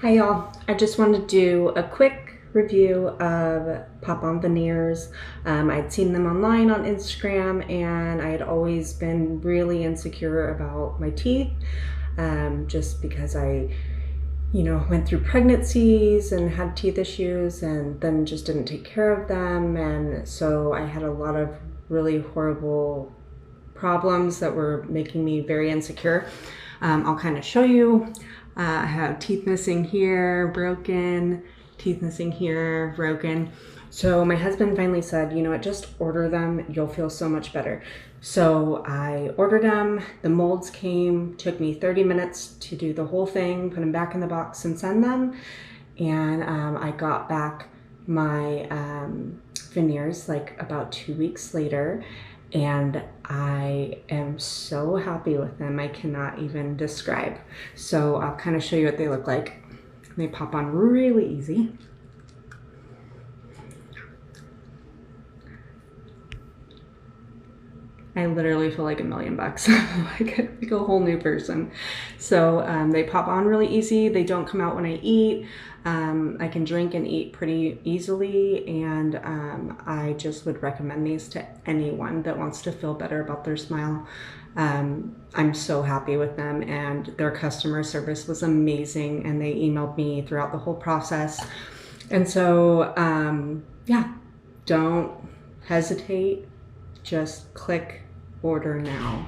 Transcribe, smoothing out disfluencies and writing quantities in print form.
Hi y'all, I just wanted to do a quick review of Pop-On Veneers. I'd seen them online on Instagram and I had always been really insecure about my teeth just because I went through pregnancies and had teeth issues and then just didn't take care of them, and so I had a lot of really horrible problems that were making me very insecure. I'll kind of show you. I have teeth missing here, broken, teeth missing here, broken. So my husband finally said, you know what, just order them. You'll feel so much better. So I ordered them. The molds came, took me 30 minutes to do the whole thing, put them back in the box and send them. And I got back my veneers like about 2 weeks later, and I am so happy with them. I cannot even describe. So I'll kind of show you what they look like. They pop on really easy. I literally feel like $1,000,000, like a whole new person. So they pop on really easy. They don't come out when I eat. I can drink and eat pretty easily, and I just would recommend these to anyone that wants to feel better about their smile. I'm so happy with them, and their customer service was amazing, and they emailed me throughout the whole process. And so yeah, don't hesitate. Just click order now.